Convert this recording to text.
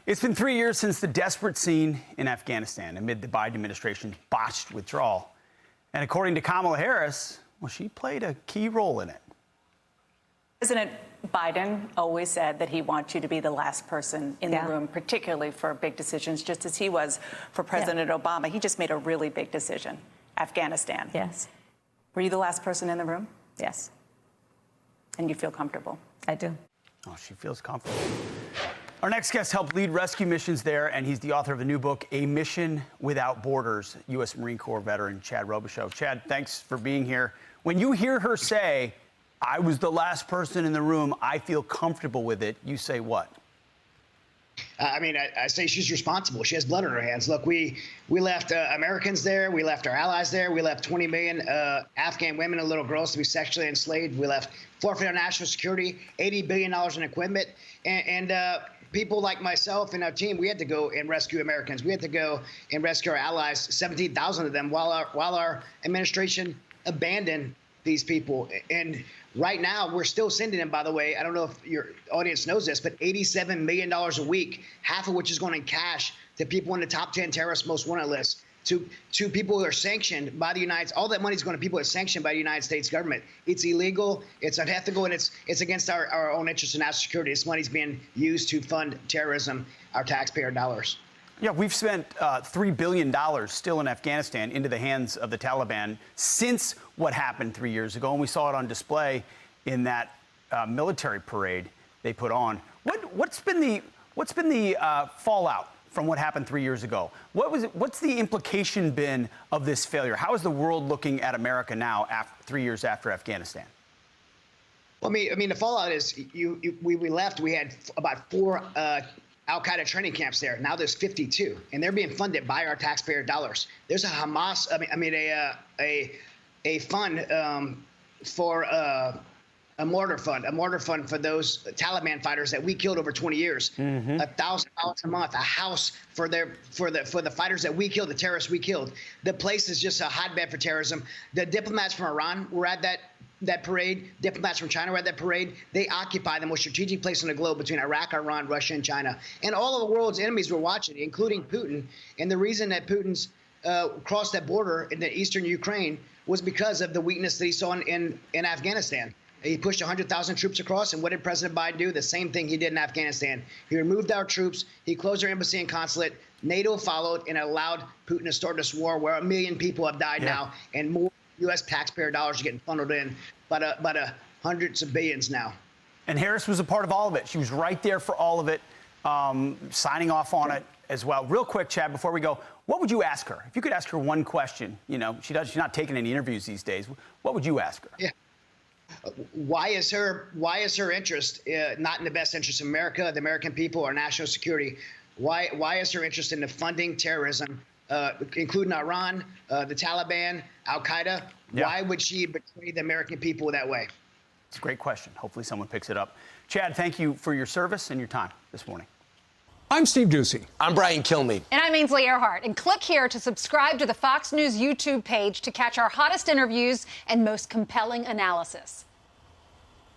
It's been 3 years since the desperate scene in Afghanistan amid the Biden administration's botched withdrawal. And according to Kamala Harris, well, she played a key role in it. President Biden always said that he wants you to be the last person in the room, particularly for big decisions, just as he was for President Obama. He just made a really big decision, Afghanistan. Yes. Were you the last person in the room? Yes. And you feel comfortable? I do. Oh, she feels comfortable. Our next guest helped lead rescue missions there, and he's the author of a new book, A Mission Without Borders, U.S. Marine Corps veteran Chad Robichaux. Chad, thanks for being here. When you hear her say, I was the last person in the room, I feel comfortable with it, you say what? I say she's responsible. She has blood on her hands. Look, we left Americans there. We left our allies there. We left 20 million Afghan women and little girls to be sexually enslaved. We left forfeit our national security, $80 billion in equipment. And people like myself and our team, we had to go and rescue Americans. We had to go and rescue our allies, 17,000 of them, while our administration abandoned these people. And right now, we're still sending them, by the way, I don't know if your audience knows this, but $87 million a week, half of which is going in cash to people in the top 10 terrorist most wanted list, to people who are sanctioned by the United States. All that money is going to people who are sanctioned by the United States government. It's illegal, it's unethical, and it's against our own interests and national security. This money is being used to fund terrorism, our taxpayer dollars. Yeah, we've spent $3 billion still in Afghanistan into the hands of the Taliban since what happened 3 years ago, and we saw it on display in that military parade they put on. What's been the fallout from what happened 3 years ago? What's the implication been of this failure? How is the world looking at America now, 3 years after Afghanistan? Well, I mean, the fallout is we left. We had about 4 Al-Qaeda training camps there. Now there's 52, and they're being funded by our taxpayer dollars. There's a Hamas, a fund for a mortar fund for those Taliban fighters that we killed over 20 years. $1,000 a month, a house for the fighters that we killed, the terrorists we killed. The place is just a hotbed for terrorism. The diplomats from Iran were at that parade. Diplomats from China were at that parade. They occupy the most strategic place on the globe between Iraq, Iran, Russia, and China. And all of the world's enemies were watching, including Putin. And the reason that Putin's crossed that border in the eastern Ukraine was because of the weakness that he saw in Afghanistan. He pushed 100,000 troops across, and what did President Biden do? The same thing he did in Afghanistan. He removed our troops. He closed our embassy and consulate. NATO followed and allowed Putin to start this war where 1 million people have died now, and more U.S. taxpayer dollars are getting funneled in by hundreds of billions now. And Harris was a part of all of it. She was right there for all of it, signing off on it as well. Real quick, Chad, before we go, what would you ask her? If you could ask her one question, you know, she's not taking any interviews these days. What would you ask her? Yeah. Why is her interest not in the best interest of America, the American people, or national security? Why is her interest in the funding terrorism, including Iran, the Taliban, Al-Qaeda? Yeah. Why would she betray the American people that way? It's a great question. Hopefully someone picks it up. Chad, thank you for your service and your time this morning. I'm Steve Ducey. I'm Brian Kilmeade. And I'm Ainsley Earhart. And click here to subscribe to the Fox News YouTube page to catch our hottest interviews and most compelling analysis.